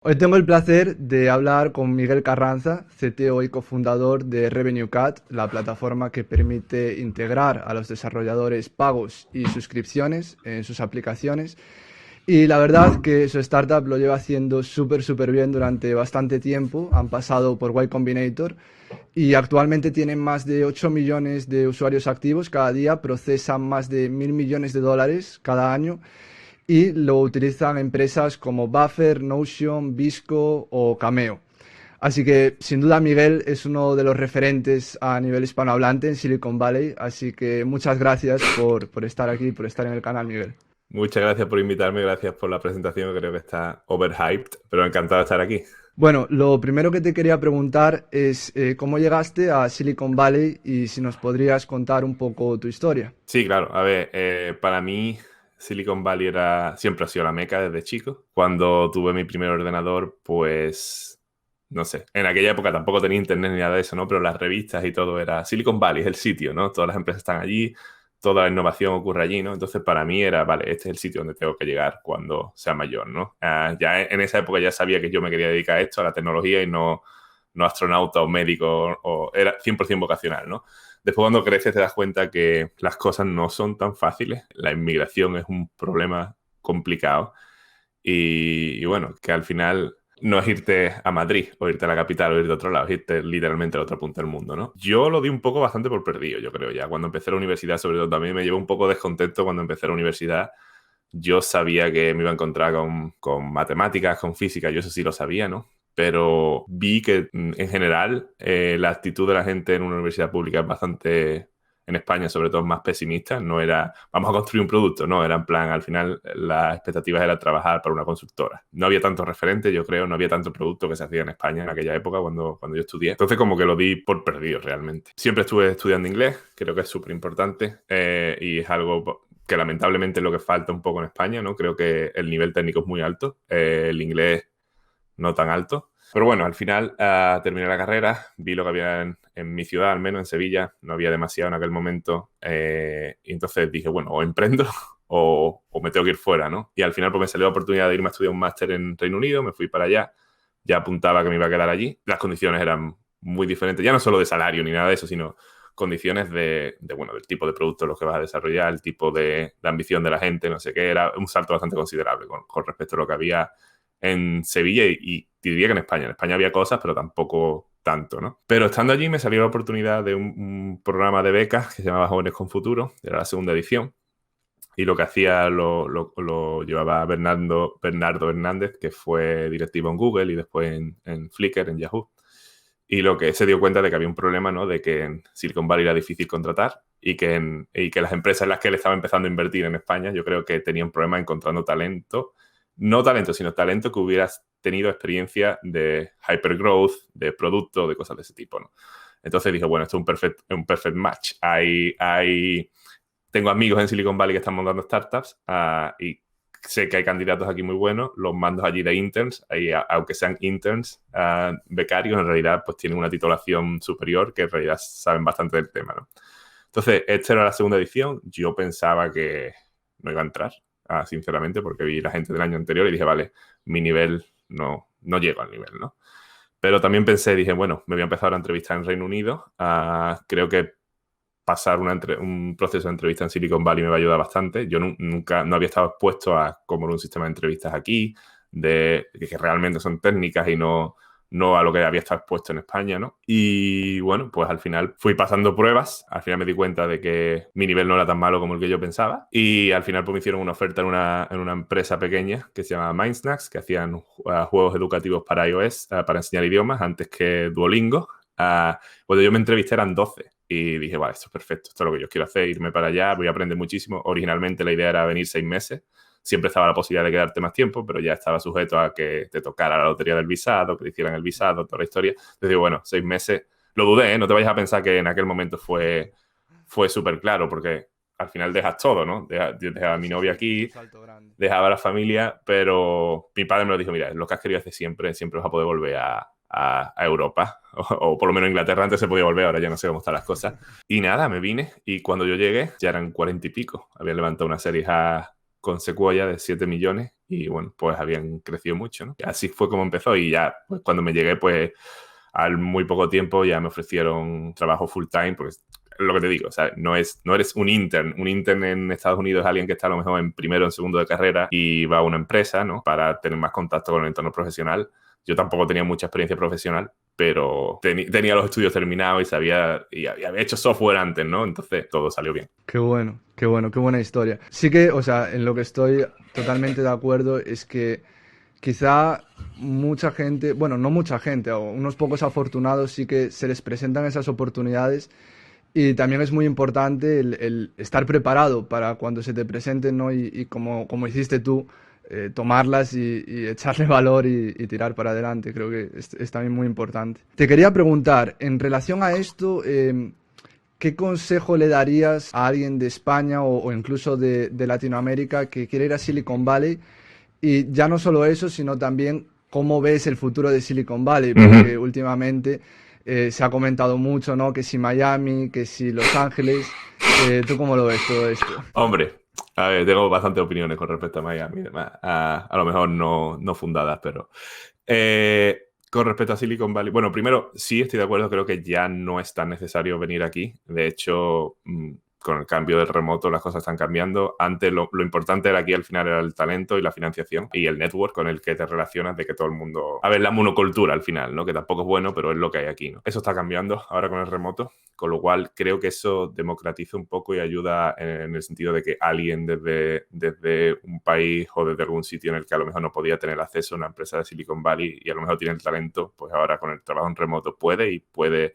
Hoy tengo el placer de hablar con Miguel Carranza, CTO y cofundador de Revenue Cat, la plataforma que permite integrar a los desarrolladores pagos y suscripciones en sus aplicaciones. Y la verdad que su startup lo lleva haciendo súper bien durante bastante tiempo. Han pasado por Y Combinator y actualmente tienen más de 8 millones de usuarios activos cada día, procesan más de 1.000 millones de dólares cada año y lo utilizan empresas como Buffer, Notion, Visco o Cameo. Así que sin duda Miguel es uno de los referentes a nivel hispanohablante en Silicon Valley, así que muchas gracias por estar aquí, por estar en el canal, Miguel. Muchas gracias por invitarme, gracias por la presentación, creo que está overhyped, pero encantado de estar aquí. Bueno, lo primero que te quería preguntar es cómo llegaste a Silicon Valley y si nos podrías contar un poco tu historia. Sí, claro, a ver, para mí Silicon Valley siempre ha sido la meca desde chico. Cuando tuve mi primer ordenador, pues, no sé, en aquella época tampoco tenía internet ni nada de eso, ¿no? Pero las revistas y todo era Silicon Valley, es el sitio, ¿no? Todas las empresas están allí, toda la innovación ocurre allí, ¿no? Entonces para mí era, vale, este es el sitio donde tengo que llegar cuando sea mayor, ¿no? Ya en esa época ya sabía que yo me quería dedicar a esto, a la tecnología y no astronauta o médico, o era 100% vocacional, ¿no? Después cuando creces te das cuenta que las cosas no son tan fáciles, la inmigración es un problema complicado y bueno, que al final no es irte a Madrid o irte a la capital o irte a otro lado, es irte literalmente a la otra punta del mundo, ¿no? Yo lo di un poco bastante por perdido, yo creo ya. Cuando empecé la universidad, sobre todo, también me llevó un poco descontento cuando empecé la universidad. Yo sabía que me iba a encontrar con matemáticas, con física, yo eso sí lo sabía, ¿no? Pero vi que en general la actitud de la gente en una universidad pública es bastante, en España sobre todo, más pesimista. No era, vamos a construir un producto, no, era en plan, al final las expectativas era trabajar para una consultora. No había tantos referentes, yo creo, no había tanto producto que se hacía en España en aquella época cuando yo estudié. Entonces como que lo di por perdido realmente. Siempre estuve estudiando inglés, creo que es súper importante y es algo que lamentablemente es lo que falta un poco en España, ¿no? Creo que el nivel técnico es muy alto, el inglés no tan alto. Pero bueno, al final terminé la carrera, vi lo que había en mi ciudad, al menos en Sevilla, no había demasiado en aquel momento, y entonces dije, bueno, o emprendo o me tengo que ir fuera, ¿no? Y al final pues me salió la oportunidad de irme a estudiar un máster en Reino Unido, me fui para allá, ya apuntaba que me iba a quedar allí, las condiciones eran muy diferentes, ya no solo de salario ni nada de eso, sino condiciones bueno, del tipo de producto los que vas a desarrollar, el tipo de ambición de la gente, no sé qué, era un salto bastante considerable con respecto a lo que había en Sevilla y diría que en España. En España había cosas, pero tampoco tanto, ¿no? Pero estando allí me salió la oportunidad de un programa de becas que se llamaba Jóvenes con Futuro, era la segunda edición, y lo que hacía lo llevaba Bernardo Hernández, que fue directivo en Google y después en Flickr, en Yahoo. Y lo que se dio cuenta de que había un problema, ¿no? De que en Silicon Valley era difícil contratar y que las empresas en las que él estaba empezando a invertir en España, yo creo que tenían problemas encontrando talento, no talento, sino talento que hubieras tenido experiencia de hypergrowth, de producto, de cosas de ese tipo, ¿no? Entonces dije, bueno, esto es un perfect match. Tengo amigos en Silicon Valley que están montando startups y sé que hay candidatos aquí muy buenos, los mando allí de interns, aunque sean interns, becarios, en realidad pues tienen una titulación superior que en realidad saben bastante del tema, ¿no? Entonces, esta era la segunda edición, yo pensaba que no iba a entrar, sinceramente, porque vi la gente del año anterior y dije, vale, mi nivel no llego al nivel, ¿no? Pero también pensé, dije, bueno, me voy a empezar a entrevistar en Reino Unido, creo que pasar un proceso de entrevista en Silicon Valley me va a ayudar bastante. Yo nunca no había estado expuesto a cómo era un sistema de entrevistas aquí, de que realmente son técnicas y no a lo que había estado expuesto en España, ¿no? Y bueno, pues al final fui pasando pruebas, al final me di cuenta de que mi nivel no era tan malo como el que yo pensaba y al final pues me hicieron una oferta en una empresa pequeña que se llama Mindsnacks, que hacían juegos educativos para iOS, para enseñar idiomas antes que Duolingo. Cuando yo me entrevisté eran 12 y dije, vale, esto es perfecto, esto es lo que yo quiero hacer, irme para allá, voy a aprender muchísimo. Originalmente la idea era venir 6 meses, siempre estaba la posibilidad de quedarte más tiempo, pero ya estaba sujeto a que te tocara la lotería del visado, que te hicieran el visado, toda la historia. Entonces digo, bueno, 6 meses, lo dudé, ¿eh? No te vayas a pensar que en aquel momento fue súper claro, porque al final dejas todo, ¿no? Dejaba a mi Sí, novia sí, es un aquí, salto grande. dejaba a la familia, pero mi padre me lo dijo, mira, es lo que has querido hacer siempre, siempre vas a poder volver a Europa, o por lo menos a Inglaterra antes se podía volver, ahora ya no sé cómo están las cosas. Y nada, me vine y cuando yo llegué ya eran 40 y pico, había levantado una serie A con Sequoia de 7 millones y bueno, pues habían crecido mucho, ¿no? Y así fue como empezó y ya pues, cuando me llegué, pues al muy poco tiempo ya me ofrecieron trabajo full time, porque es lo que te digo, o sea, no eres un intern. Un intern en Estados Unidos es alguien que está a lo mejor en primero o en segundo de carrera y va a una empresa, ¿no? Para tener más contacto con el entorno profesional. Yo tampoco tenía mucha experiencia profesional, pero tenía los estudios terminados y sabía, y había hecho software antes, ¿no? Entonces todo salió bien. Qué bueno, qué bueno, qué buena historia. Sí que, o sea, en lo que estoy totalmente de acuerdo es que quizá mucha gente, bueno, no mucha gente, o unos pocos afortunados sí que se les presentan esas oportunidades y también es muy importante el estar preparado para cuando se te presenten, ¿no? Y como hiciste tú, tomarlas y echarle valor y tirar para adelante. Creo que es también muy importante. Te quería preguntar, en relación a esto, ¿qué consejo le darías a alguien de España o incluso de Latinoamérica que quiere ir a Silicon Valley? Y ya no solo eso, sino también cómo ves el futuro de Silicon Valley, porque últimamente se ha comentado mucho, ¿no? Que si Miami, que si Los Ángeles. ¿Tú cómo lo ves todo esto? Hombre, a ver, tengo bastantes opiniones con respecto a Miami y demás. A lo mejor no fundadas, pero... con respecto a Silicon Valley, bueno, primero, sí estoy de acuerdo, creo que ya no es tan necesario venir aquí. De hecho, con el cambio del remoto las cosas están cambiando. Antes lo importante era aquí al final era el talento y la financiación y el network con el que te relacionas de que todo el mundo... A ver, la monocultura al final, ¿no? Que tampoco es bueno, pero es lo que hay aquí, ¿no? Eso está cambiando ahora con el remoto, con lo cual creo que eso democratiza un poco y ayuda en el sentido de que alguien desde un país o desde algún sitio en el que a lo mejor no podía tener acceso a una empresa de Silicon Valley y a lo mejor tiene el talento, pues ahora con el trabajo en remoto puede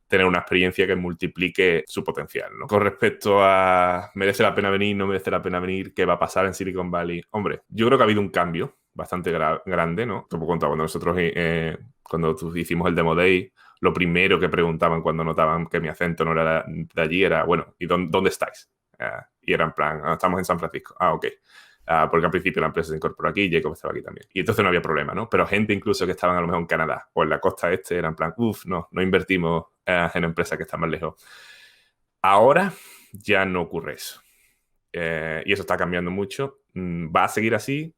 tener una experiencia que multiplique su potencial, ¿no? Con respecto a ¿merece la pena venir, no merece la pena venir? ¿Qué va a pasar en Silicon Valley? Hombre, yo creo que ha habido un cambio bastante grande, ¿no? Como contaba, cuando nosotros cuando hicimos el Demo Day, lo primero que preguntaban cuando notaban que mi acento no era de allí era, bueno, ¿y dónde estáis? Y era en plan, estamos en San Francisco. Ok. Porque al principio la empresa se incorporó aquí y Jacob estaba aquí también. Y entonces no había problema, ¿no? Pero gente incluso que estaban a lo mejor en Canadá o en la costa este era en plan, no invertimos en empresas que están más lejos. Ahora ya no ocurre eso. Y eso está cambiando mucho. ¿Va a seguir así?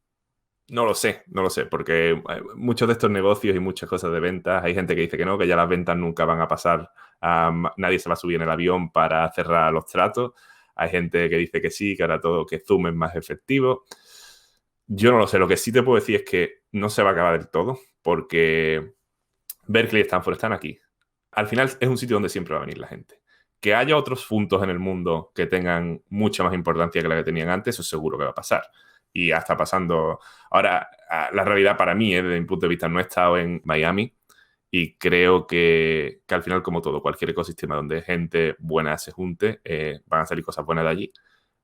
No lo sé, porque muchos de estos negocios y muchas cosas de ventas, hay gente que dice que no, que ya las ventas nunca van a pasar, nadie se va a subir en el avión para cerrar los tratos. Hay gente que dice que sí, que ahora todo, que Zoom es más efectivo. Yo no lo sé, lo que sí te puedo decir es que no se va a acabar del todo, porque Berkeley y Stanford están aquí. Al final es un sitio donde siempre va a venir la gente. Que haya otros puntos en el mundo que tengan mucha más importancia que la que tenían antes, eso seguro que va a pasar. Y ya está pasando. Ahora, la realidad para mí, desde mi punto de vista, no he estado en Miami y creo que al final, como todo, cualquier ecosistema donde gente buena se junte, van a salir cosas buenas de allí.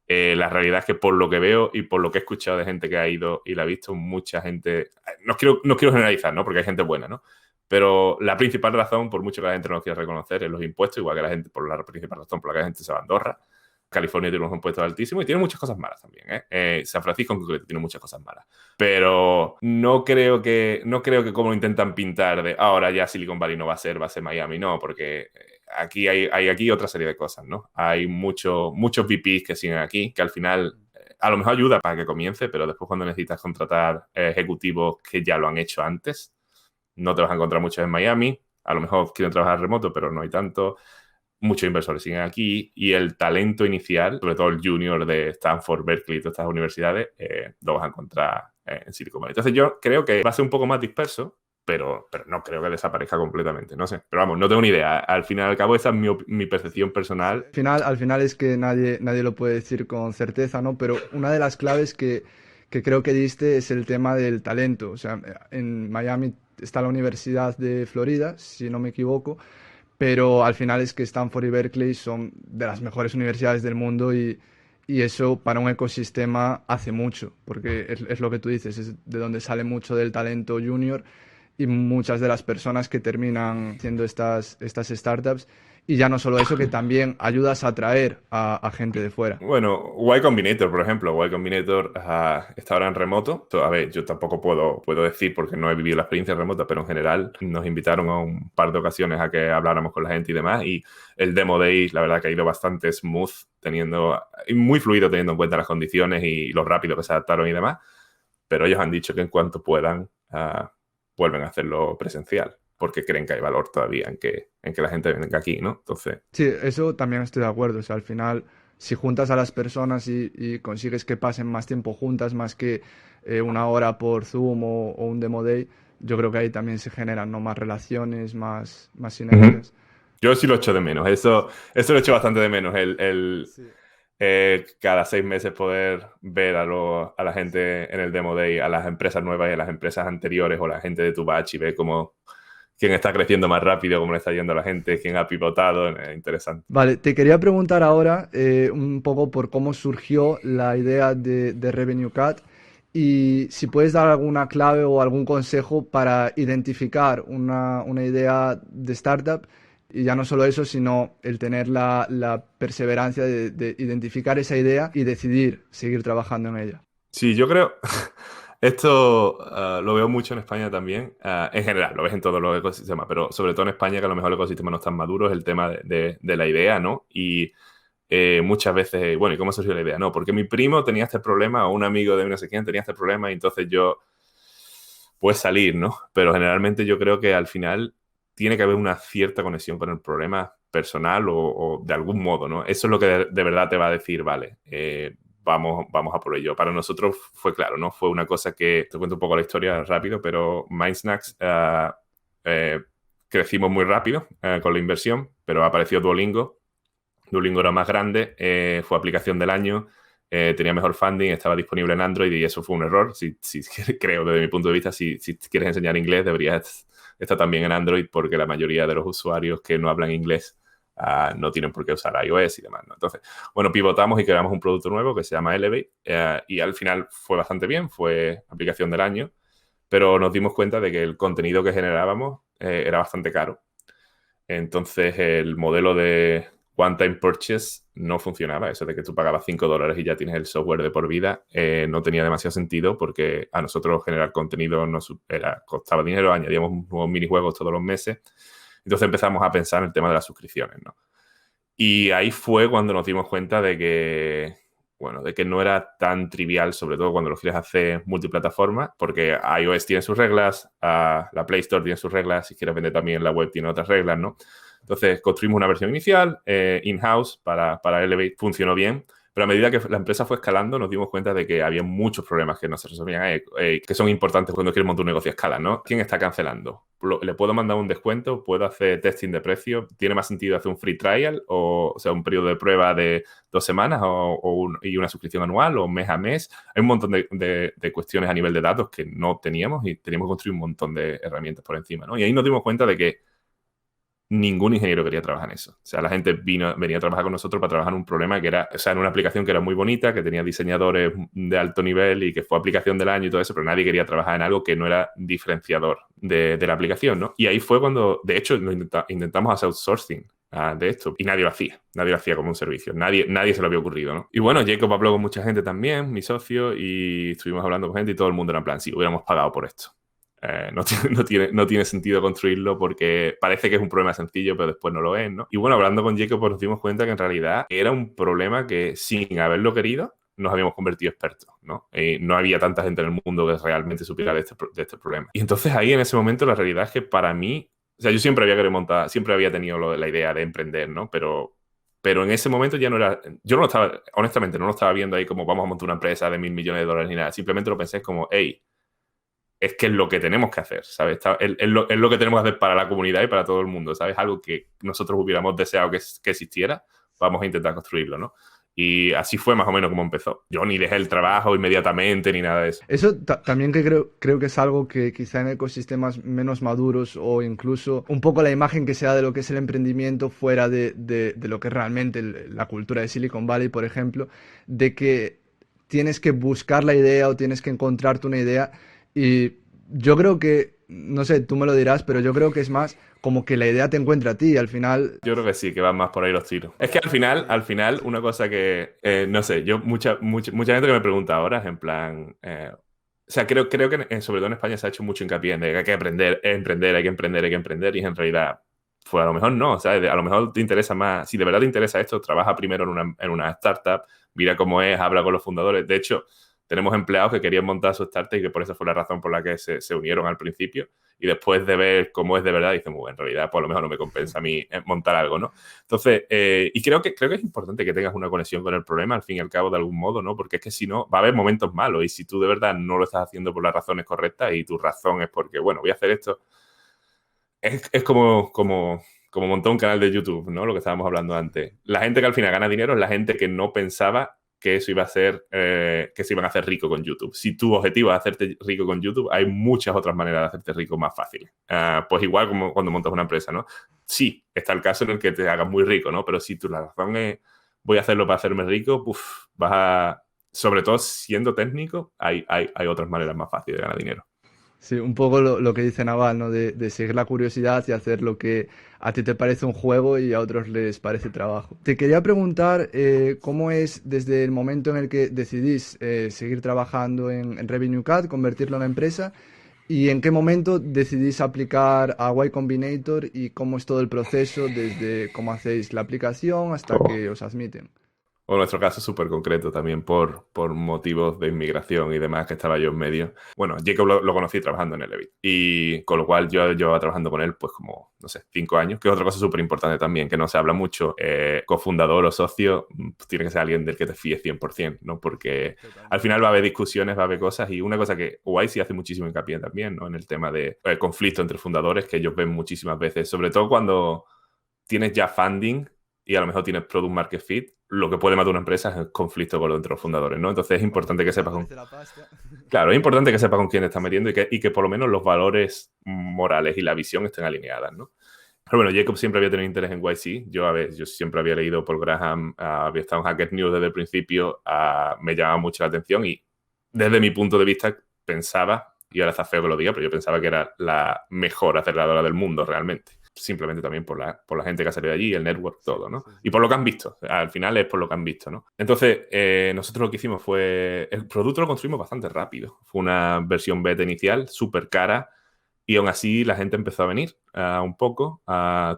La realidad es que por lo que veo y por lo que he escuchado de gente que ha ido y la ha visto, mucha gente... No quiero generalizar, ¿no? Porque hay gente buena, ¿no? Pero la principal razón, por mucho que la gente no lo quiera reconocer, es los impuestos, igual que la gente, por la principal razón por la que la gente se va a Andorra. California tiene unos impuestos altísimos y tiene muchas cosas malas también, ¿eh? San Francisco en concreto tiene muchas cosas malas. Pero no creo que como lo intentan pintar de ahora ya Silicon Valley no va a ser Miami, no, porque aquí hay aquí otra serie de cosas, ¿no? Hay muchos VPs que siguen aquí, que al final a lo mejor ayuda para que comience, pero después cuando necesitas contratar ejecutivos que ya lo han hecho antes, no te vas a encontrar muchos en Miami. A lo mejor quieren trabajar remoto, pero no hay tanto. Muchos inversores siguen aquí y el talento inicial, sobre todo el junior de Stanford, Berkeley y todas estas universidades, lo vas a encontrar en Silicon Valley. Entonces yo creo que va a ser un poco más disperso, pero no creo que desaparezca completamente, no sé. Pero vamos, no tengo ni idea. Al final y al cabo, esa es mi percepción personal. Al final es que nadie lo puede decir con certeza, ¿no? Pero una de las claves que creo que diste es el tema del talento. O sea, en Miami está la Universidad de Florida, si no me equivoco, pero al final es que Stanford y Berkeley son de las mejores universidades del mundo y eso para un ecosistema hace mucho, porque es lo que tú dices, es de donde sale mucho del talento junior y muchas de las personas que terminan haciendo estas startups. Y ya no solo eso, que también ayudas a atraer a gente de fuera. Bueno, Y Combinator, por ejemplo. Y Combinator está ahora en remoto. A ver, yo tampoco puedo decir porque no he vivido la experiencia remota, pero en general nos invitaron a un par de ocasiones a que habláramos con la gente y demás. Y el Demo Day, la verdad que ha ido bastante smooth, muy fluido teniendo en cuenta las condiciones y lo rápido que se adaptaron y demás. pero ellos han dicho que en cuanto puedan, vuelven a hacerlo presencial, porque creen que hay valor todavía en que la gente venga aquí, ¿no? Entonces, Sí, eso también estoy de acuerdo. O sea, al final, si juntas a las personas y consigues que pasen más tiempo juntas, más que una hora por Zoom o un Demo Day, yo creo que ahí también se generan, ¿no? Más relaciones, más ujú. sinergias. Yo sí lo echo de menos. Eso lo echo bastante de menos. Sí. Cada 6 meses poder ver a la gente en el Demo Day, a las empresas nuevas y a las empresas anteriores o la gente de tu batch y ver cómo quién está creciendo más rápido, cómo le está yendo a la gente, quién ha pivotado. Interesante. Vale, te quería preguntar ahora un poco por cómo surgió la idea de Revenue Cat y si puedes dar alguna clave o algún consejo para identificar una idea de startup y ya no solo eso, sino el tener la perseverancia de identificar esa idea y decidir seguir trabajando en ella. Sí, yo creo, esto lo veo mucho en España también, en general, lo ves en todos los ecosistemas, pero sobre todo en España, que a lo mejor el ecosistema no es tan maduro, es el tema de la idea, ¿no? Y muchas veces, bueno, ¿y cómo surgió la idea? No, porque mi primo tenía este problema o un amigo de no sé quién tenía este problema y entonces yo, puedes salir, ¿no? Pero generalmente yo creo que al final tiene que haber una cierta conexión con el problema personal o de algún modo, ¿no? Eso es lo que de verdad te va a decir, vale, vamos a por ello. Para nosotros fue claro, ¿no? Fue una cosa que, te cuento un poco la historia rápido, pero Mindsnacks eh, crecimos muy rápido con la inversión, pero apareció Duolingo. Duolingo era más grande, fue aplicación del año, tenía mejor funding, estaba disponible en Android y eso fue un error. Creo, desde mi punto de vista, si quieres enseñar inglés, deberías estar también en Android porque la mayoría de los usuarios que no hablan inglés no tienen por qué usar iOS y demás, ¿no? Entonces, bueno, pivotamos y creamos un producto nuevo que se llama Elevate y al final fue bastante bien, fue aplicación del año, pero nos dimos cuenta de que el contenido que generábamos era bastante caro. Entonces, el modelo de one-time purchase no funcionaba. Eso de que tú pagabas $5 y ya tienes el software de por vida no tenía demasiado sentido porque a nosotros generar contenido costaba dinero, añadíamos nuevos minijuegos todos los meses. Entonces empezamos a pensar en el tema de las suscripciones, ¿no? Y ahí fue cuando nos dimos cuenta de que, bueno, de que no era tan trivial, sobre todo cuando lo quieres hacer multiplataforma, porque iOS tiene sus reglas, la Play Store tiene sus reglas, si quieres vender también la web tiene otras reglas, ¿no? Entonces construimos una versión inicial, in-house, para Elevate, funcionó bien, pero a medida que la empresa fue escalando nos dimos cuenta de que había muchos problemas que no se resolvían, que son importantes cuando quieres montar un negocio a escala, ¿no? ¿Quién está cancelando? ¿Le puedo mandar un descuento? ¿Puedo hacer testing de precio? ¿Tiene más sentido hacer un free trial? O sea, un periodo de prueba de 2 semanas y una suscripción anual o mes a mes. Hay un montón de cuestiones a nivel de datos que no teníamos y teníamos que construir un montón de herramientas por encima, ¿no? Y ahí nos dimos cuenta de que ningún ingeniero quería trabajar en eso. O sea, la gente venía a trabajar con nosotros para trabajar en un problema que era, o sea, en una aplicación que era muy bonita, que tenía diseñadores de alto nivel y que fue aplicación del año y todo eso, pero nadie quería trabajar en algo que no era diferenciador de la aplicación, ¿no? Y ahí fue cuando, de hecho, intentamos hacer outsourcing de esto y nadie lo hacía como un servicio, nadie se lo había ocurrido, ¿no? Y bueno, Jacob habló con mucha gente también, mi socio, y estuvimos hablando con gente y todo el mundo era en plan, sí, hubiéramos pagado por esto. No tiene sentido construirlo porque parece que es un problema sencillo, pero después no lo es, ¿no? Y bueno, hablando con Jacob, pues nos dimos cuenta que en realidad era un problema que sin haberlo querido nos habíamos convertido expertos, ¿no? Y no había tanta gente en el mundo que realmente supiera de este problema. Y entonces ahí en ese momento la realidad es que para mí, o sea, yo siempre había querido montar, siempre había tenido la idea de emprender, ¿no? Pero en ese momento ya no era, yo no lo estaba, honestamente, no lo estaba viendo ahí como vamos a montar una empresa de $1.000 millones ni nada. Simplemente lo pensé como, hey, es que es lo que tenemos que hacer, ¿sabes? Es lo que tenemos que hacer para la comunidad y para todo el mundo, ¿sabes? Algo que nosotros hubiéramos deseado que existiera, vamos a intentar construirlo, ¿no? Y así fue más o menos como empezó. Yo ni dejé el trabajo inmediatamente ni nada de eso. Eso también que creo que es algo que quizá en ecosistemas menos maduros o incluso un poco la imagen que se da de lo que es el emprendimiento fuera de lo que es realmente la cultura de Silicon Valley, por ejemplo, de que tienes que buscar la idea o tienes que encontrarte una idea y yo creo que, no sé, tú me lo dirás, pero yo creo que es más como que la idea te encuentra a ti y al final... Yo creo que sí, que van más por ahí los tiros. Es que al final, una cosa que, no sé, mucha gente que me pregunta ahora es en plan, o sea, creo que sobre todo en España se ha hecho mucho hincapié en de que hay que emprender, hay que emprender, y en realidad, pues a lo mejor no, ¿sabes? A lo mejor te interesa más, si de verdad te interesa esto, trabaja primero en una startup, mira cómo es, habla con los fundadores. De hecho, Tenemos empleados que querían montar su startup y que por eso fue la razón por la que se unieron al principio. Y después de ver cómo es de verdad, dicen, bueno, en realidad, pues a lo mejor no me compensa a mí montar algo, ¿no? Entonces, y creo que es importante que tengas una conexión con el problema, al fin y al cabo, de algún modo, ¿no? Porque es que si no, va a haber momentos malos. Y si tú de verdad no lo estás haciendo por las razones correctas y tu razón es porque, bueno, voy a hacer esto, es como montar un canal de YouTube, ¿no? Lo que estábamos hablando antes. La gente que al final gana dinero es la gente que no pensaba que eso iba a ser, que se iban a hacer rico con YouTube. Si tu objetivo es hacerte rico con YouTube, hay muchas otras maneras de hacerte rico más fáciles. Pues igual como cuando montas una empresa, ¿no? Sí, está el caso en el que te hagas muy rico, ¿no? Pero si tu razón es, voy a hacerlo para hacerme rico, vas a... Sobre todo siendo técnico, hay otras maneras más fáciles de ganar dinero. Sí, un poco lo que dice Naval, ¿no? De seguir la curiosidad y hacer lo que a ti te parece un juego y a otros les parece trabajo. Te quería preguntar cómo es desde el momento en el que decidís seguir trabajando en Revenue Cat, convertirlo en empresa, y en qué momento decidís aplicar a Y Combinator y cómo es todo el proceso desde cómo hacéis la aplicación hasta que os admiten. O en nuestro caso súper concreto también por motivos de inmigración y demás que estaba yo en medio. Bueno, Jacob lo conocí trabajando en Elevate y con lo cual yo llevaba trabajando con él pues como, no sé, 5 años, que es otra cosa súper importante también, que no se habla mucho. Cofundador o socio, pues tiene que ser alguien del que te fíes 100%, ¿no? Porque al final va a haber discusiones, va a haber cosas y una cosa que YC hace muchísimo hincapié también, ¿no? En el tema de conflicto entre fundadores que ellos ven muchísimas veces, sobre todo cuando tienes ya funding y a lo mejor tienes product market fit, lo que puede matar una empresa es el conflicto con entre los fundadores, ¿no? Entonces es importante que sepas con... Claro, es importante que sepas con quién estás metiendo y que por lo menos los valores morales y la visión estén alineadas, ¿no? Pero bueno, Jacob siempre había tenido interés en YC. Yo siempre había leído Paul Graham, había estado en Hacker News desde el principio, me llamaba mucho la atención y desde mi punto de vista pensaba, y ahora está feo que lo diga, pero yo pensaba que era la mejor aceleradora del mundo realmente. Simplemente también por la gente que ha salido de allí, el network, todo, ¿no? Y por lo que han visto. Al final es por lo que han visto, ¿no? Entonces, nosotros lo que hicimos fue... El producto lo construimos bastante rápido. Fue una versión beta inicial, súper cara, y aún así la gente empezó a venir un poco.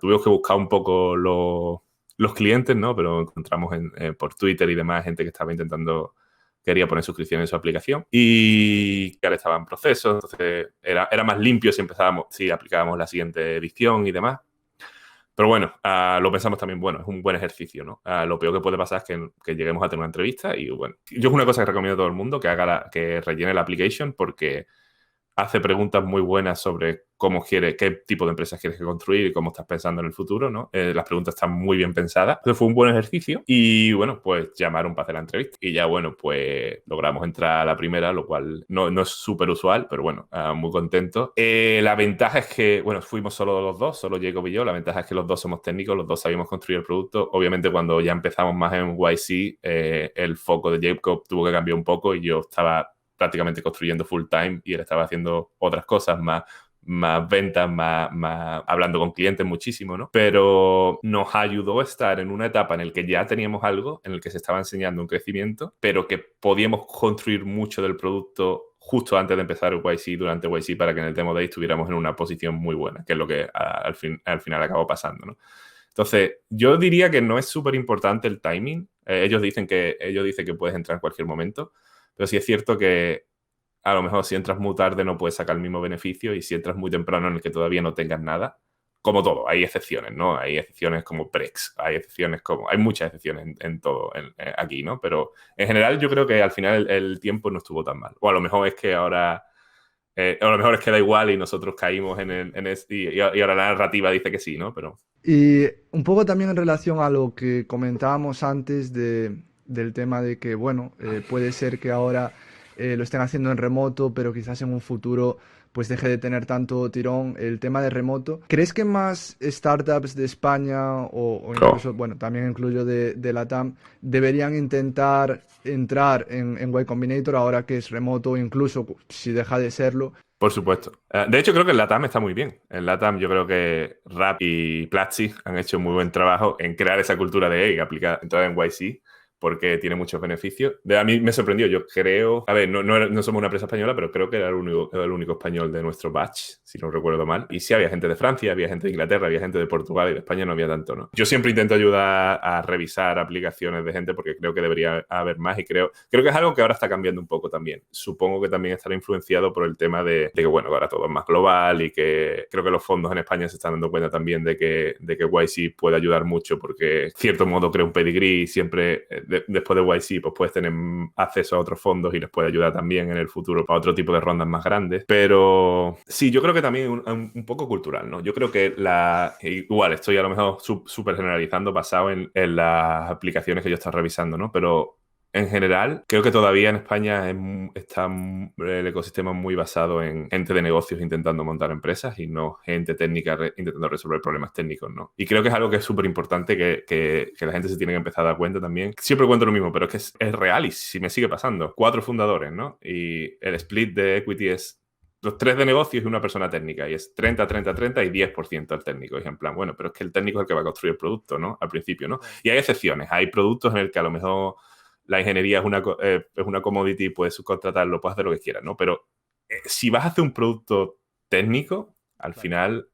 Tuvimos que buscar un poco los clientes, ¿no? Pero encontramos por Twitter y demás gente que estaba intentando... Quería poner suscripción en su aplicación y que ahora estaba en proceso, entonces era más limpio si aplicábamos la siguiente edición y demás. Pero bueno, lo pensamos también, bueno, es un buen ejercicio, ¿no? Lo peor que puede pasar es que lleguemos a tener una entrevista y bueno, yo es una cosa que recomiendo a todo el mundo, que rellene la application porque hace preguntas muy buenas sobre qué tipo de empresas quieres construir y cómo estás pensando en el futuro, ¿no? Las preguntas están muy bien pensadas. Entonces fue un buen ejercicio y, bueno, pues llamaron para hacer la entrevista. Y ya, bueno, pues logramos entrar a la primera, lo cual no es súper usual, pero bueno, muy contento. La ventaja es que, bueno, fuimos solo los dos, solo Jacob y yo. La ventaja es que los dos somos técnicos, los dos sabíamos construir el producto. Obviamente, cuando ya empezamos más en YC, el foco de Jacob tuvo que cambiar un poco y yo estaba prácticamente construyendo full time y él estaba haciendo otras cosas más ventas, más hablando con clientes muchísimo, ¿no? Pero nos ayudó a estar en una etapa en la que ya teníamos algo, en el que se estaba enseñando un crecimiento, pero que podíamos construir mucho del producto justo antes de empezar el YC, durante YC, para que en el Demo Day estuviéramos en una posición muy buena, que es lo que al final acabó pasando, ¿no? Entonces, yo diría que no es súper importante el timing. Ellos dicen que puedes entrar en cualquier momento, pero sí es cierto que a lo mejor si entras muy tarde no puedes sacar el mismo beneficio y si entras muy temprano en el que todavía no tengas nada, como todo, hay excepciones, ¿no? Hay excepciones como Prex, hay muchas excepciones en todo aquí, ¿no? Pero en general yo creo que al final el tiempo no estuvo tan mal. O a lo mejor es que ahora... a lo mejor es que da igual y nosotros caímos y ahora la narrativa dice que sí, ¿no? Pero... Y un poco también en relación a lo que comentábamos antes del tema de que, bueno, puede ser que ahora lo estén haciendo en remoto, pero quizás en un futuro pues deje de tener tanto tirón el tema de remoto. ¿Crees que más startups de España o incluso, bueno, también incluyo de LATAM, deberían intentar entrar en Y Combinator ahora que es remoto, incluso si deja de serlo? Por supuesto. De hecho, creo que el LATAM está muy bien. En LATAM yo creo que Rap y Platzi han hecho muy buen trabajo en crear esa cultura de aplicar, entrar en YC, porque tiene muchos beneficios. A mí me sorprendió, yo creo, a ver, no somos una empresa española, pero creo que era el único español de nuestro batch, si no recuerdo mal. Y sí, había gente de Francia, había gente de Inglaterra, había gente de Portugal, y de España no había tanto, ¿no? Yo siempre intento ayudar a revisar aplicaciones de gente porque creo que debería haber más y creo que es algo que ahora está cambiando un poco también. Supongo que también estará influenciado por el tema de que, bueno, ahora todo es más global y que creo que los fondos en España se están dando cuenta también de que YC puede ayudar mucho porque, en cierto modo, crea un pedigrí y siempre, después de YC, pues puedes tener acceso a otros fondos y les puede ayudar también en el futuro para otro tipo de rondas más grandes. Pero sí, yo creo que también un poco cultural, ¿no? Yo creo que igual estoy a lo mejor súper generalizando basado en las aplicaciones que yo estoy revisando, ¿no? Pero en general, creo que todavía en España está el ecosistema muy basado en gente de negocios intentando montar empresas y no gente técnica intentando resolver problemas técnicos, ¿no? Y creo que es algo que es súper importante que la gente se tiene que empezar a dar cuenta también. Siempre cuento lo mismo, pero es que es real y si me sigue pasando. 4 fundadores, ¿no? Y el split de equity es los 3 de negocios y una persona técnica. Y es 30-30-30 y 10% el técnico. Y es en plan, bueno, pero es que el técnico es el que va a construir el producto, ¿no? Al principio, ¿no? Y hay excepciones. Hay productos en el que a lo mejor la ingeniería es una commodity, puedes subcontratarlo, puedes hacer lo que quieras, ¿no? Pero si vas a hacer un producto técnico, al final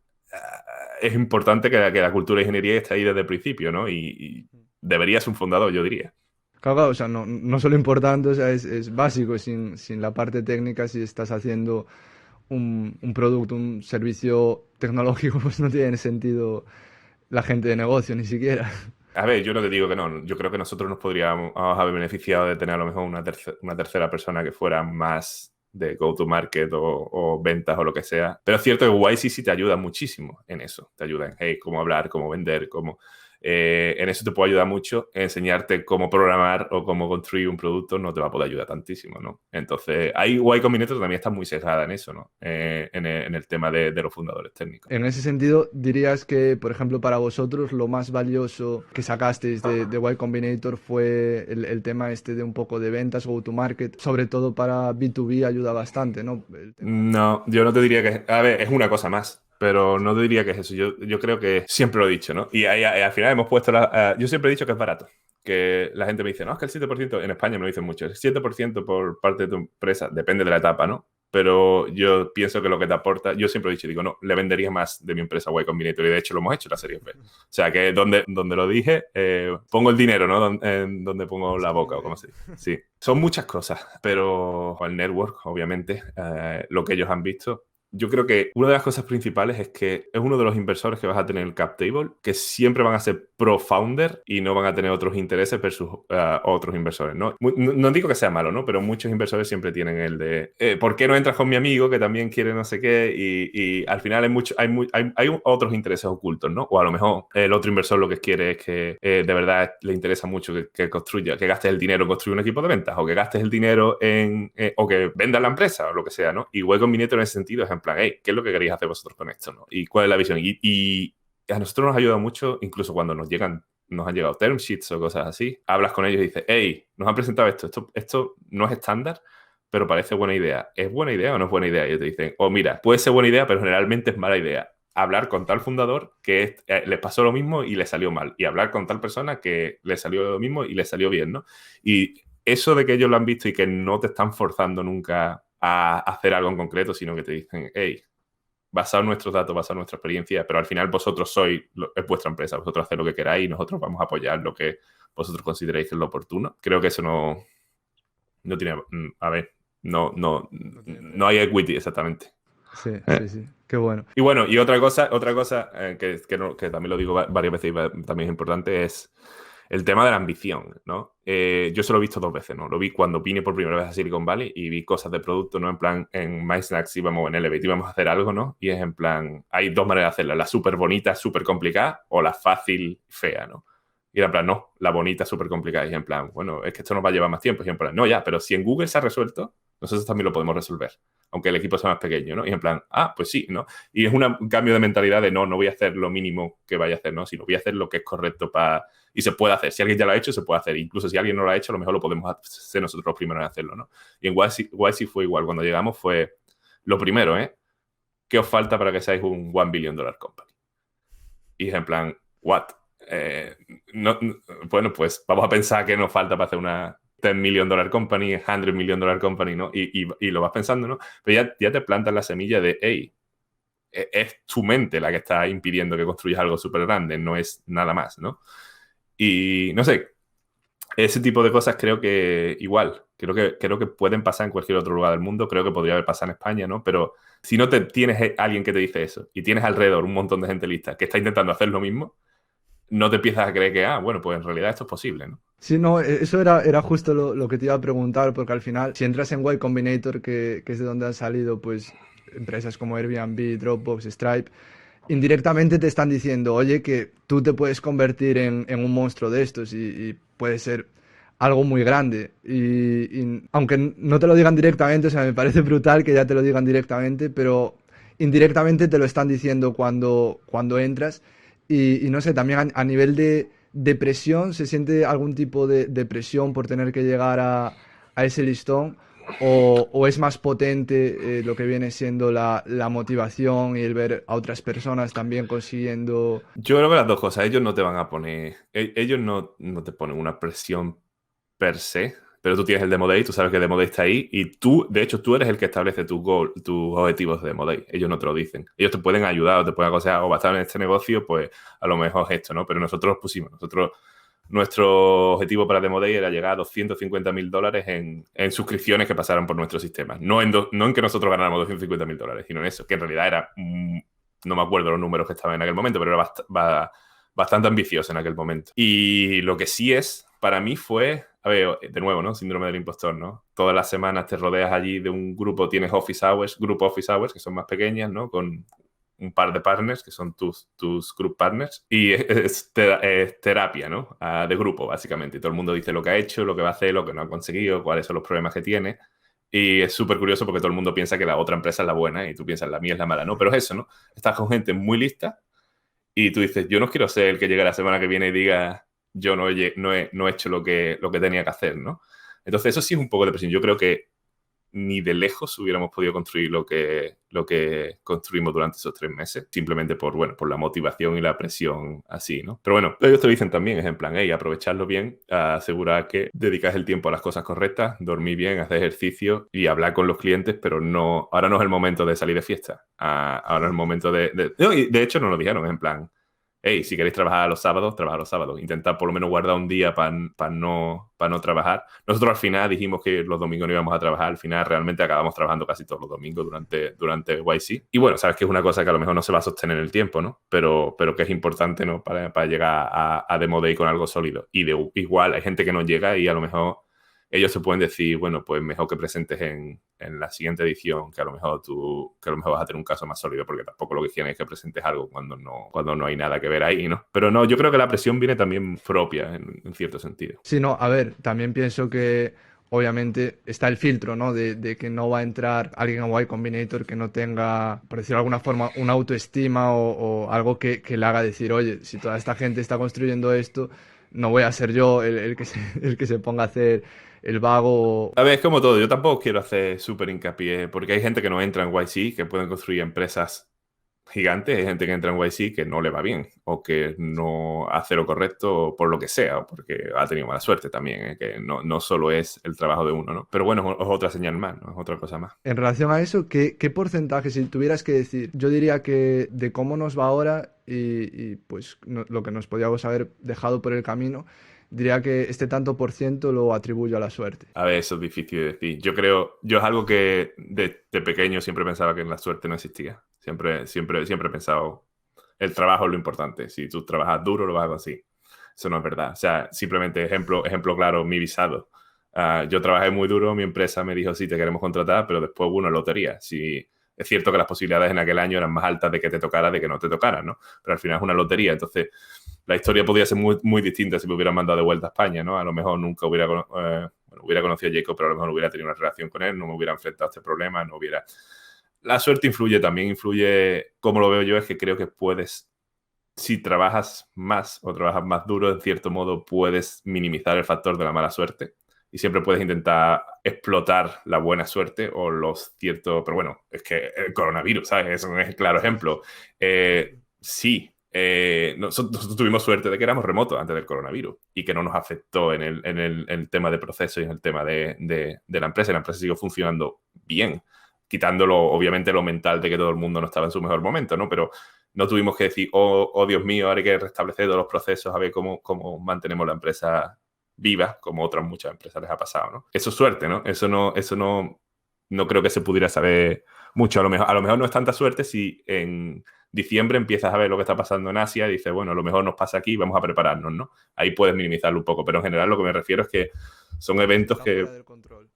es importante que la cultura de ingeniería esté ahí desde el principio, ¿no? Y debería ser un fundador, yo diría. Claro, o sea, no solo importante, o sea, es básico. Sin la parte técnica, si estás haciendo un producto, un servicio tecnológico, pues no tiene sentido la gente de negocio ni siquiera. A ver, yo no te digo que no. Yo creo que nosotros nos podríamos haber beneficiado de tener a lo mejor una tercera persona que fuera más de go-to-market o ventas o lo que sea. Pero es cierto que YC sí te ayuda muchísimo en eso. Te ayuda en, hey, cómo hablar, cómo vender, cómo... en eso te puede ayudar mucho. Enseñarte cómo programar o cómo construir un producto no te va a poder ayudar tantísimo, ¿no? Entonces, ahí Y Combinator también está muy sesgada en eso, ¿no? En el tema de los fundadores técnicos. En ese sentido, dirías que, por ejemplo, para vosotros lo más valioso que sacasteis de Y Combinator fue el tema este de un poco de ventas, go-to-market, sobre todo para B2B ayuda bastante, ¿no? No, yo no te diría que... A ver, es una cosa más. Pero no te diría que es eso. Yo creo que siempre lo he dicho, ¿no? Y ahí, al final hemos puesto yo siempre he dicho que es barato. Que la gente me dice, no, es que el 7%, en España me lo dicen mucho, el 7% por parte de tu empresa, depende de la etapa, ¿no? Pero yo pienso que lo que te aporta, yo siempre he dicho, digo, no, le vendería más de mi empresa Y Combinator y de hecho lo hemos hecho en la serie B. O sea, que donde lo dije, pongo el dinero, ¿no? Donde pongo la boca, o como se dice. Sí, son muchas cosas, pero el network, obviamente, lo que ellos han visto. Yo creo que una de las cosas principales es que es uno de los inversores que vas a tener en el cap table que siempre van a ser pro-founder y no van a tener otros intereses versus otros inversores, ¿no? No digo que sea malo, ¿no? Pero muchos inversores siempre tienen el de ¿por qué no entras con mi amigo que también quiere no sé qué? Y al final hay otros intereses ocultos, ¿no? O a lo mejor el otro inversor lo que quiere es que de verdad le interesa mucho que construya, que gastes el dinero en construir un equipo de ventas o que gastes el dinero o que vendas la empresa o lo que sea, ¿no? Y Y Combinator en ese sentido es en plan, hey, ¿qué es lo que queréis hacer vosotros con esto, ¿no? ¿Y cuál es la visión? Y a nosotros nos ha ayudado mucho, incluso cuando nos han llegado term sheets o cosas así, hablas con ellos y dices, hey, nos han presentado esto no es estándar, pero parece buena idea. ¿Es buena idea o no es buena idea? Y ellos te dicen, mira, puede ser buena idea, pero generalmente es mala idea. Hablar con tal fundador que les pasó lo mismo y le salió mal. Y hablar con tal persona que le salió lo mismo y le salió bien, ¿no? Y eso de que ellos lo han visto y que no te están forzando nunca a hacer algo en concreto, sino que te dicen, hey, basado en nuestros datos, basado en nuestra experiencia, pero al final vosotros es vuestra empresa, vosotros hacéis lo que queráis y nosotros vamos a apoyar lo que vosotros consideréis que es lo oportuno. Creo que eso no tiene, a ver, no hay equity exactamente. Sí, sí, qué bueno. Y bueno, y otra cosa que también lo digo varias veces y también es importante es el tema de la ambición, ¿no? Yo se lo he visto 2 veces, ¿no? Lo vi cuando vine por primera vez a Silicon Valley y vi cosas de producto, ¿no? En plan, en MySnacks íbamos en Elevate, íbamos a hacer algo, ¿no? Y es en plan, hay 2 maneras de hacerla, la súper bonita, súper complicada o la fácil, fea, ¿no? Y era en plan, no, la bonita, súper complicada. Y en plan, bueno, es que esto nos va a llevar más tiempo. Y en plan, no, ya, pero si en Google se ha resuelto, nosotros también lo podemos resolver, aunque el equipo sea más pequeño, ¿no? Y en plan, pues sí, ¿no? Y es un cambio de mentalidad de no voy a hacer lo mínimo que vaya a hacer, ¿no? Sino voy a hacer lo que es correcto y se puede hacer. Si alguien ya lo ha hecho, se puede hacer. Incluso si alguien no lo ha hecho, a lo mejor lo podemos hacer nosotros los primeros en hacerlo, ¿no? Y en YC fue igual. Cuando llegamos fue lo primero, ¿qué os falta para que seáis un $1 billion company? Y es en plan, what? eh, bueno, pues vamos a pensar que nos falta para hacer una $10 million company, $100 million company, ¿no? Y lo vas pensando, ¿no? Pero ya te plantas la semilla de, hey, es tu mente la que está impidiendo que construyas algo súper grande, no es nada más, ¿no? Y no sé, ese tipo de cosas creo que igual, creo que pueden pasar en cualquier otro lugar del mundo, creo que podría haber pasado en España, ¿no? Pero si no tienes alguien que te dice eso y tienes alrededor un montón de gente lista que está intentando hacer lo mismo, no te empiezas a creer que, bueno, pues en realidad esto es posible, ¿no? Sí, no, eso era justo lo que te iba a preguntar, porque al final, si entras en Y Combinator, que es de donde han salido pues empresas como Airbnb, Dropbox, Stripe, indirectamente te están diciendo, oye, que tú te puedes convertir en un monstruo de estos y puede ser algo muy grande. Y aunque no te lo digan directamente, o sea, me parece brutal que ya te lo digan directamente, pero indirectamente te lo están diciendo cuando entras. Y no sé, también a nivel de depresión, ¿se siente algún tipo de presión por tener que llegar a ese listón? O es más potente lo que viene siendo la motivación y el ver a otras personas también consiguiendo... Yo creo que las dos cosas, ellos no te van a poner, ellos no te ponen una presión per se, pero tú tienes el Demo Day, tú sabes que el Demo Day está ahí y tú, de hecho, tú eres el que establece tus objetivos de Demo Day. Ellos no te lo dicen. Ellos te pueden ayudar o te pueden aconsejar, o va a estar en este negocio, pues a lo mejor es esto, ¿no? Pero nosotros los pusimos. Nuestro objetivo para Demo Day era llegar a $250,000 en suscripciones que pasaran por nuestro sistema. No en que nosotros ganáramos $250,000, sino en eso, que en realidad era, no me acuerdo los números que estaban en aquel momento, pero era bastante ambicioso en aquel momento. Y lo que sí es, para mí fue, a ver, de nuevo, ¿no? Síndrome del impostor, ¿no? Todas las semanas te rodeas allí de un grupo, tienes group office hours, que son más pequeñas, ¿no? Con un par de partners, que son tus group partners, y es terapia, ¿no? De grupo, básicamente. Y todo el mundo dice lo que ha hecho, lo que va a hacer, lo que no ha conseguido, cuáles son los problemas que tiene. Y es súper curioso porque todo el mundo piensa que la otra empresa es la buena y tú piensas la mía es la mala, ¿no? Pero es eso, ¿no? Estás con gente muy lista y tú dices, yo no quiero ser el que llegue la semana que viene y diga, yo no he hecho lo que tenía que hacer, ¿no? Entonces eso sí es un poco de presión. Yo creo que ni de lejos hubiéramos podido construir lo que construimos durante esos 3 meses, simplemente por la motivación y la presión así, ¿no? Pero bueno, ellos te dicen también, es en plan, hey, aprovecharlo bien, asegurar que dedicas el tiempo a las cosas correctas, dormir bien, hacer ejercicio y hablar con los clientes, pero no, ahora no es el momento de salir de fiesta, ahora es el momento No, y de hecho no lo dijeron, es en plan, hey, si queréis trabajar los sábados, trabajad los sábados. Intentad por lo menos guardar un día para no trabajar. Nosotros al final dijimos que los domingos no íbamos a trabajar. Al final realmente acabamos trabajando casi todos los domingos durante YC. Y bueno, sabes que es una cosa que a lo mejor no se va a sostener en el tiempo, ¿no? Pero que es importante, ¿no? Para llegar a Demo Day con algo sólido. Y igual hay gente que no llega y a lo mejor ellos se pueden decir, bueno, pues mejor que presentes en la siguiente edición, que a lo mejor vas a tener un caso más sólido, porque tampoco lo que quieren es que presentes algo cuando no hay nada que ver ahí, ¿no? Pero no, yo creo que la presión viene también propia, en cierto sentido. Sí, no, a ver, también pienso que obviamente está el filtro, ¿no? De que no va a entrar alguien a Y Combinator que no tenga, por decirlo de alguna forma, una autoestima o algo que le haga decir, oye, si toda esta gente está construyendo esto, no voy a ser yo el que el que se ponga a hacer el vago. A ver, es como todo, yo tampoco quiero hacer súper hincapié, porque hay gente que no entra en YC, que pueden construir empresas gigantes, hay gente que entra en YC que no le va bien, o que no hace lo correcto por lo que sea, o porque ha tenido mala suerte también, que no solo es el trabajo de uno, ¿no? Pero bueno, es otra señal más, ¿no? Es otra cosa más. En relación a eso, ¿qué porcentaje, si tuvieras que decir, yo diría que de cómo nos va ahora pues lo que nos podíamos haber dejado por el camino, diría que este tanto por ciento lo atribuyo a la suerte. A ver, eso es difícil de decir. Yo es algo que de pequeño siempre pensaba que la suerte no existía. Siempre he pensado, el trabajo es lo importante. Si tú trabajas duro, lo vas a conseguir. Eso no es verdad. O sea, simplemente ejemplo claro, mi visado. Yo trabajé muy duro, mi empresa me dijo, sí, te queremos contratar, pero después hubo una lotería. Sí, es cierto que las posibilidades en aquel año eran más altas de que te tocara, de que no te tocara, ¿no? Pero al final es una lotería. Entonces, la historia podría ser muy, muy distinta si me hubieran mandado de vuelta a España, ¿no? A lo mejor nunca hubiera conocido a Jacob, pero a lo mejor no hubiera tenido una relación con él, no me hubiera enfrentado a este problema, no hubiera... La suerte influye, como lo veo yo, es que creo que puedes, si trabajas más o trabajas más duro, en cierto modo puedes minimizar el factor de la mala suerte y siempre puedes intentar explotar la buena suerte o los ciertos... Pero bueno, es que el coronavirus, ¿sabes? Es un claro ejemplo. Sí, nosotros tuvimos suerte de que éramos remotos antes del coronavirus y que no nos afectó en el tema de procesos y en el tema de la empresa. La empresa siguió funcionando bien, quitándolo, obviamente, lo mental de que todo el mundo no estaba en su mejor momento, ¿no? Pero no tuvimos que decir, oh Dios mío, ahora hay que restablecer todos los procesos, a ver cómo mantenemos la empresa viva, como otras muchas empresas les ha pasado, ¿no? Eso es suerte, ¿no? No creo que se pudiera saber mucho. A lo mejor no es tanta suerte si en diciembre empiezas a ver lo que está pasando en Asia y dices, bueno, a lo mejor nos pasa aquí y vamos a prepararnos, ¿no? Ahí puedes minimizarlo un poco, pero en general lo que me refiero es que son eventos Está que... fuera del control.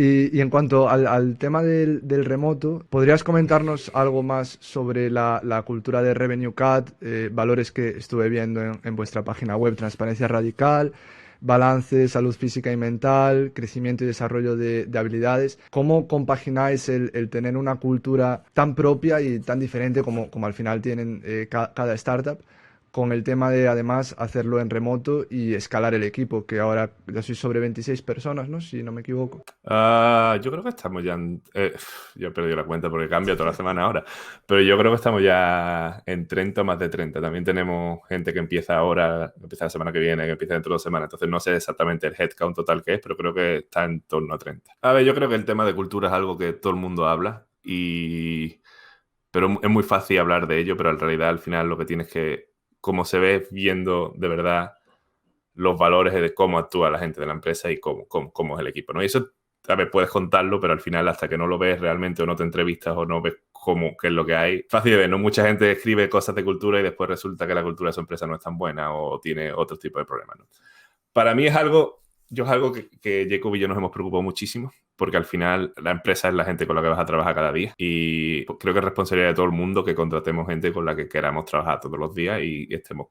Y en cuanto al tema del remoto, ¿podrías comentarnos algo más sobre la cultura de Revenue Cat, valores que estuve viendo en vuestra página web, transparencia radical, balance, salud física y mental, crecimiento y desarrollo de habilidades? ¿Cómo compagináis el tener una cultura tan propia y tan diferente como al final tienen cada startup, con el tema de además hacerlo en remoto y escalar el equipo, que ahora ya sois sobre 26 personas, ¿no? Si no me equivoco. Yo creo que estamos ya yo he perdido la cuenta porque cambia toda la semana ahora, pero yo creo que estamos ya en 30 o más de 30. También tenemos gente que empieza ahora, que empieza la semana que viene, que empieza dentro de 2 semanas. Entonces no sé exactamente el headcount total que es, pero creo que está en torno a 30. A ver, yo creo que el tema de cultura es algo que todo el mundo habla pero es muy fácil hablar de ello, pero en realidad al final lo que tienes que, como se ve viendo de verdad los valores de cómo actúa la gente de la empresa y cómo es el equipo, ¿no? Y eso, a ver, puedes contarlo, pero al final hasta que no lo ves realmente o no te entrevistas o no ves qué es lo que hay, fácil de ver, ¿no? Mucha gente escribe cosas de cultura y después resulta que la cultura de su empresa no es tan buena o tiene otro tipo de problemas, ¿no? Para mí es algo que Jacob y yo nos hemos preocupado muchísimo, porque al final la empresa es la gente con la que vas a trabajar cada día y creo que es responsabilidad de todo el mundo que contratemos gente con la que queramos trabajar todos los días y estemos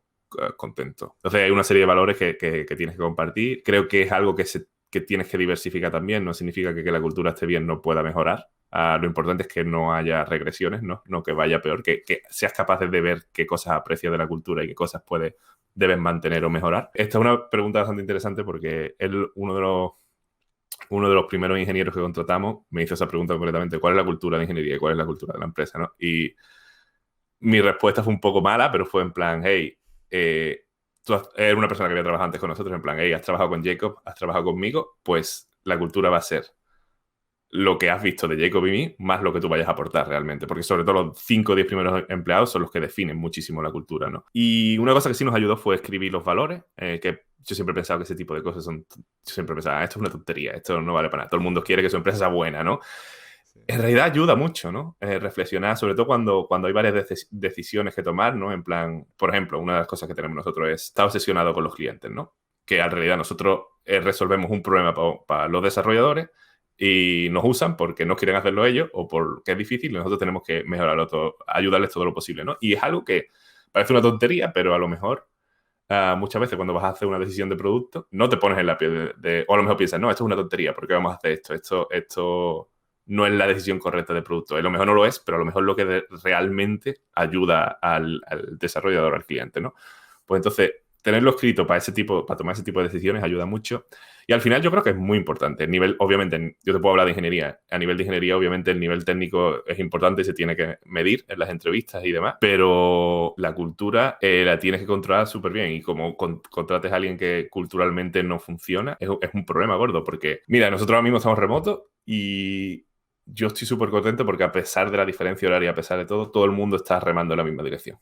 contentos. Entonces hay una serie de valores que tienes que compartir. Creo que es algo que tienes que diversificar también. No significa que la cultura esté bien no pueda mejorar. Lo importante es que no haya regresiones, no que vaya peor, que seas capaz de ver qué cosas aprecias de la cultura y qué cosas debes mantener o mejorar. Esta es una pregunta bastante interesante porque uno de los primeros ingenieros que contratamos me hizo esa pregunta concretamente: ¿cuál es la cultura de ingeniería y cuál es la cultura de la empresa, ¿no? Y mi respuesta fue un poco mala, pero fue en plan, hey, tú eres una persona que había trabajado antes con nosotros, en plan, hey, has trabajado con Jacob, has trabajado conmigo, pues la cultura va a ser lo que has visto de Jacob y mí, más lo que tú vayas a aportar realmente. Porque sobre todo los 5 o 10 primeros empleados son los que definen muchísimo la cultura, ¿no? Y una cosa que sí nos ayudó fue escribir los valores, que yo siempre he pensado que ese tipo de cosas yo siempre pensaba, esto es una tontería, esto no vale para nada. Todo el mundo quiere que su empresa sea buena, ¿no? Sí. En realidad ayuda mucho, ¿no? Reflexionar, sobre todo cuando hay varias decisiones que tomar, ¿no? En plan, por ejemplo, una de las cosas que tenemos nosotros es estar obsesionado con los clientes, ¿no? Que en realidad nosotros resolvemos un problema para los desarrolladores y nos usan porque no quieren hacerlo ellos o porque es difícil y nosotros tenemos que mejorarlo todo, ayudarles todo lo posible, ¿no? Y es algo que parece una tontería, pero a lo mejor muchas veces cuando vas a hacer una decisión de producto no te pones en la piel o a lo mejor piensas, no, esto es una tontería, ¿por qué vamos a hacer esto? Esto no es la decisión correcta de producto. A lo mejor no lo es, pero a lo mejor lo que realmente ayuda al desarrollador, al cliente, ¿no? Pues entonces, tenerlo escrito para tomar ese tipo de decisiones ayuda mucho. Y al final yo creo que es muy importante. El nivel, obviamente, yo te puedo hablar de ingeniería. A nivel de ingeniería, obviamente, el nivel técnico es importante y se tiene que medir en las entrevistas y demás. Pero la cultura la tienes que controlar súper bien. Y como contrates a alguien que culturalmente no funciona, es un problema gordo. Porque, mira, nosotros ahora mismo estamos remotos y yo estoy súper contento porque a pesar de la diferencia horaria, a pesar de todo el mundo está remando en la misma dirección.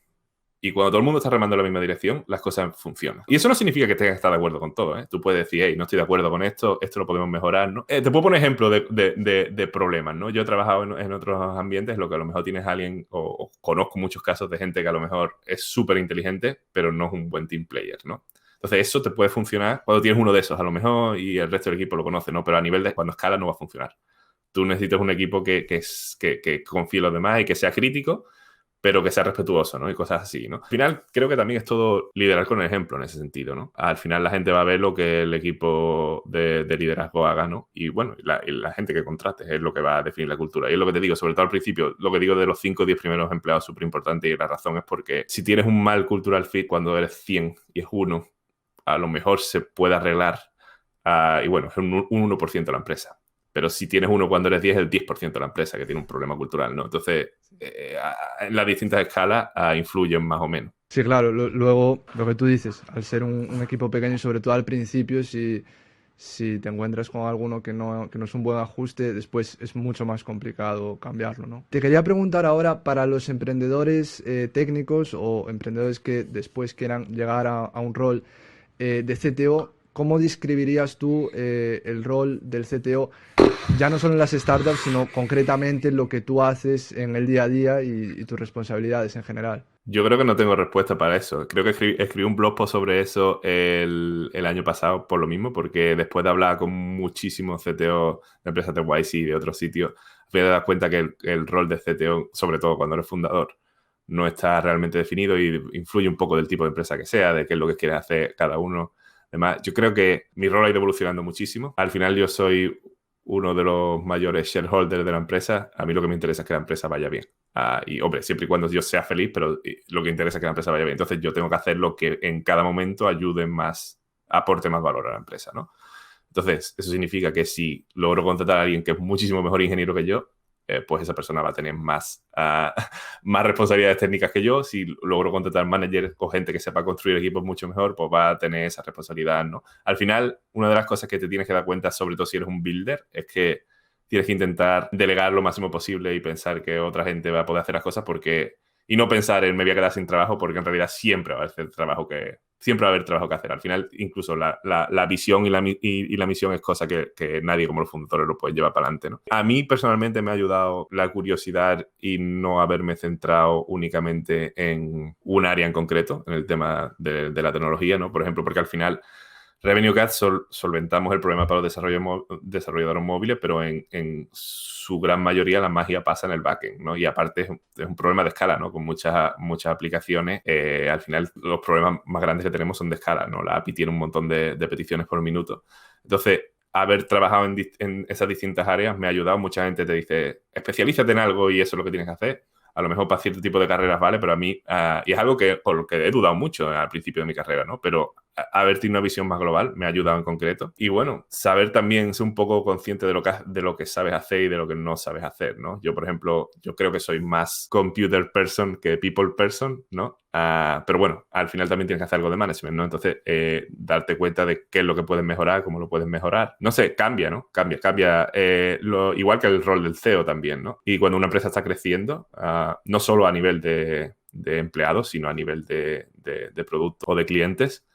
Y cuando todo el mundo está remando en la misma dirección, las cosas funcionan. Y eso no significa que tengas que estar de acuerdo con todo, ¿eh? Tú puedes decir, hey, no estoy de acuerdo con esto lo podemos mejorar, ¿no? Te puedo poner ejemplos de problemas, ¿no? Yo he trabajado en otros ambientes, lo que a lo mejor tienes a alguien, o conozco muchos casos de gente que a lo mejor es súper inteligente, pero no es un buen team player, ¿no? Entonces eso te puede funcionar cuando tienes uno de esos, a lo mejor, y el resto del equipo lo conoce, ¿no? Pero a nivel de cuando escala no va a funcionar. Tú necesitas un equipo que confíe en los demás y que sea crítico, pero que sea respetuoso, ¿no? Y cosas así, ¿no? Al final, creo que también es todo liderar con el ejemplo en ese sentido, ¿no? Al final la gente va a ver lo que el equipo de liderazgo haga, ¿no? Y bueno, y la gente que contrates es lo que va a definir la cultura. Y es lo que te digo, sobre todo al principio, lo que digo de los 5 o 10 primeros empleados es súper importante y la razón es porque si tienes un mal cultural fit cuando eres 100 y es uno, a lo mejor se puede arreglar y bueno, es un 1% de la empresa. Pero si tienes uno cuando eres 10, es el 10% de la empresa que tiene un problema cultural, ¿no? Entonces, en las distintas escalas influyen más o menos. Sí, claro, luego lo que tú dices, al ser un equipo pequeño y sobre todo al principio, si te encuentras con alguno que no es un buen ajuste, después es mucho más complicado cambiarlo, ¿no? Te quería preguntar ahora para los emprendedores técnicos o emprendedores que después quieran llegar a un rol de CTO, ¿cómo describirías tú el rol del CTO, ya no solo en las startups, sino concretamente lo que tú haces en el día a día y tus responsabilidades en general? Yo creo que no tengo respuesta para eso. Creo que escribí un blog post sobre eso el año pasado por lo mismo, porque después de hablar con muchísimos CTO de empresas de YC y de otros sitios, me das cuenta que el rol de CTO, sobre todo cuando eres fundador, no está realmente definido y influye un poco del tipo de empresa que sea, de qué es lo que quiere hacer cada uno. Además, yo creo que mi rol ha ido evolucionando muchísimo. Al final yo soy uno de los mayores shareholders de la empresa. A mí lo que me interesa es que la empresa vaya bien. Y, hombre, siempre y cuando yo sea feliz, pero lo que interesa es que la empresa vaya bien. Entonces, yo tengo que hacer lo que en cada momento ayude más, aporte más valor a la empresa, ¿no? Entonces, eso significa que si logro contratar a alguien que es muchísimo mejor ingeniero que yo, pues esa persona va a tener más responsabilidades técnicas que yo. Si logro contratar managers o gente que sepa construir equipos mucho mejor, pues va a tener esa responsabilidad, ¿no? Al final, una de las cosas que te tienes que dar cuenta, sobre todo si eres un builder, es que tienes que intentar delegar lo máximo posible y pensar que otra gente va a poder hacer las cosas y no pensar en me voy a quedar sin trabajo, porque en realidad siempre va a haber trabajo que hacer. Al final, incluso la visión y la misión es cosa que nadie como los fundadores lo puede llevar para adelante, ¿no? A mí personalmente me ha ayudado la curiosidad y no haberme centrado únicamente en un área en concreto, en el tema de la tecnología, ¿no? Por ejemplo, porque al final Revenue Cat solventamos el problema para los desarrolladores móviles, pero en su gran mayoría la magia pasa en el backend, ¿no? Y aparte es un problema de escala, ¿no? Con muchas aplicaciones, al final los problemas más grandes que tenemos son de escala, ¿no? La API tiene un montón de peticiones por minuto. Entonces, haber trabajado en esas distintas áreas me ha ayudado. Mucha gente te dice, especialízate en algo y eso es lo que tienes que hacer. A lo mejor para cierto tipo de carreras vale, pero a mí, y es algo por lo que he dudado mucho al principio de mi carrera, ¿no? Pero haber tenido una visión más global me ha ayudado en concreto. Y bueno, saber también ser un poco consciente de lo que sabes hacer y de lo que no sabes hacer, ¿no? Yo, por ejemplo, yo creo que soy más computer person que people person, ¿no? Pero bueno, al final también tienes que hacer algo de management, ¿no? Entonces, darte cuenta de qué es lo que puedes mejorar, cómo lo puedes mejorar. No sé, cambia, ¿no? Cambia. Igual que el rol del CEO también, ¿no? Y cuando una empresa está creciendo, no solo a nivel de empleados, sino a nivel de productos o de clientes,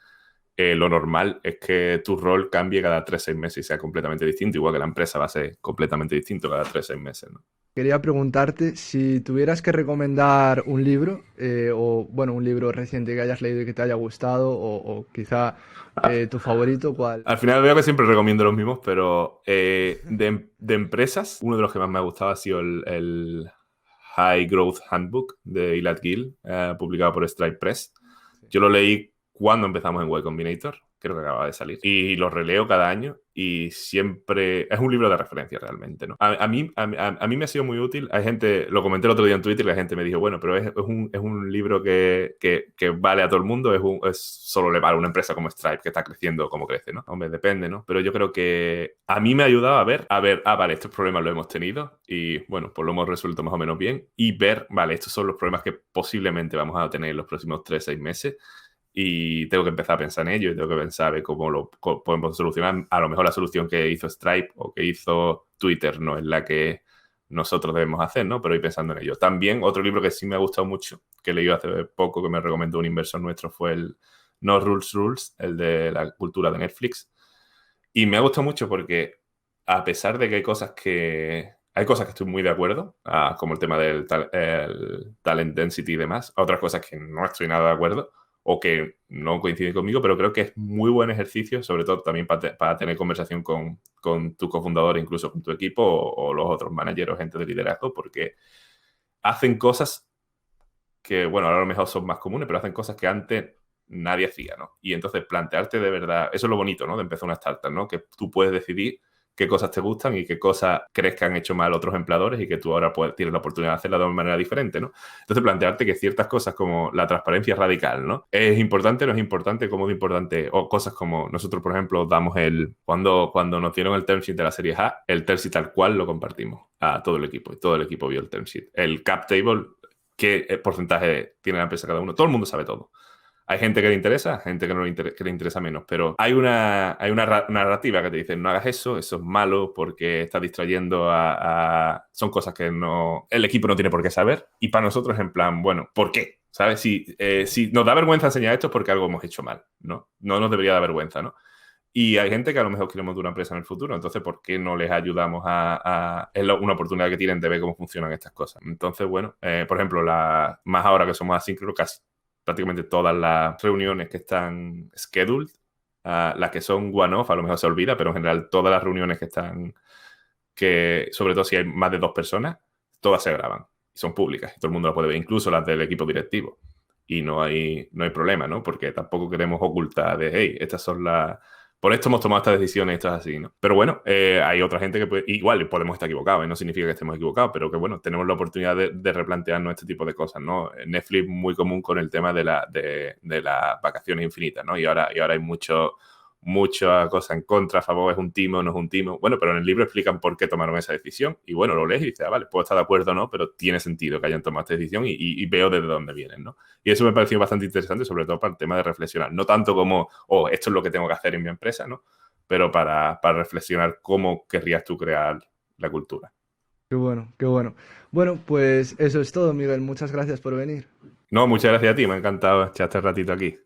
lo normal es que tu rol cambie cada 3-6 meses y sea completamente distinto, igual que la empresa va a ser completamente distinto cada 3-6 meses, ¿no? Quería preguntarte si tuvieras que recomendar un libro, o bueno, un libro reciente que hayas leído y que te haya gustado, o quizá tu favorito, ¿cuál? Al final veo que siempre recomiendo los mismos, pero de empresas, uno de los que más me ha gustado ha sido el High Growth Handbook de Elad Gil, publicado por Stripe Press. Yo lo leí cuando empezamos en Y Combinator, creo que acaba de salir, y lo releo cada año y siempre es un libro de referencia realmente, ¿no? A mí me ha sido muy útil. Hay gente, lo comenté el otro día en Twitter y la gente me dijo, bueno, pero es un libro que vale a todo el mundo, solo le vale a una empresa como Stripe que está creciendo como crece, ¿no? Hombre, depende, ¿no? Pero yo creo que a mí me ha ayudado a ver, vale, estos problemas los hemos tenido y bueno, pues lo hemos resuelto más o menos bien, y ver, vale, estos son los problemas que posiblemente vamos a tener en los próximos 3-6 meses. Y tengo que empezar a pensar en ello y tengo que pensar en cómo lo podemos solucionar. A lo mejor la solución que hizo Stripe o que hizo Twitter no es la que nosotros debemos hacer, ¿no? Pero ir pensando en ello. También otro libro que sí me ha gustado mucho, que leí hace poco, que me recomendó un inversor nuestro, fue el No Rules Rules, el de la cultura de Netflix. Y me ha gustado mucho porque a pesar de que hay cosas que estoy muy de acuerdo, como el tema del el talent density y demás, otras cosas que no estoy nada de acuerdo o que no coinciden conmigo, pero creo que es muy buen ejercicio, sobre todo también para tener conversación con tu cofundador, incluso con tu equipo o los otros managers o gente de liderazgo, porque hacen cosas que, bueno, ahora a lo mejor son más comunes, pero hacen cosas que antes nadie hacía, ¿no? Y entonces plantearte de verdad, eso es lo bonito, ¿no? De empezar una startup, ¿no? Que tú puedes decidir qué cosas te gustan y qué cosas crees que han hecho mal otros empleadores y que tú ahora tienes la oportunidad de hacerla de una manera diferente, ¿no? Entonces, plantearte que ciertas cosas como la transparencia radical, ¿no? ¿Es importante, no es importante? ¿Cómo es importante? O cosas como nosotros, por ejemplo, damos cuando nos dieron el term sheet de la serie A, el term sheet tal cual lo compartimos a todo el equipo y todo el equipo vio el term sheet. El cap table, qué porcentaje tiene la empresa cada uno, todo el mundo sabe todo. Hay gente que le interesa, gente que no que le interesa menos, pero hay una narrativa que te dice no hagas eso es malo porque estás distrayendo Son cosas que el equipo no tiene por qué saber y para nosotros en plan, bueno, ¿por qué? ¿Sabes? Si nos da vergüenza enseñar esto es porque algo hemos hecho mal, ¿no? No nos debería dar vergüenza, ¿no? Y hay gente que a lo mejor queremos de una empresa en el futuro, entonces ¿por qué no les ayudamos es una oportunidad que tienen de ver cómo funcionan estas cosas? Entonces, bueno, por ejemplo, más ahora que somos asíncronos, casi prácticamente todas las reuniones que están scheduled, las que son one-off, a lo mejor se olvida, pero en general todas las reuniones sobre todo si hay más de 2 personas, todas se graban y son públicas y todo el mundo las puede ver, incluso las del equipo directivo. Y no hay problema, ¿no? Porque tampoco queremos ocultar hey, estas son por esto hemos tomado estas decisiones, esto es así, ¿no? Pero bueno, hay otra gente que igual podemos estar equivocados, no significa que estemos equivocados, pero que bueno, tenemos la oportunidad de replantearnos este tipo de cosas, ¿no? Netflix muy común con el tema de las vacaciones infinitas, ¿no? Y ahora hay mucha cosa en contra, a favor, es un timo, no es un timo. Bueno, pero en el libro explican por qué tomaron esa decisión. Y bueno, lo lees y dices, vale, puedo estar de acuerdo o no, pero tiene sentido que hayan tomado esta decisión y veo desde dónde vienen, ¿no? Y eso me pareció bastante interesante, sobre todo para el tema de reflexionar. No tanto como, esto es lo que tengo que hacer en mi empresa, ¿no? Pero para reflexionar cómo querrías tú crear la cultura. Qué bueno, qué bueno. Bueno, pues eso es todo, Miguel. Muchas gracias por venir. No, muchas gracias a ti, me ha encantado echar este ratito aquí.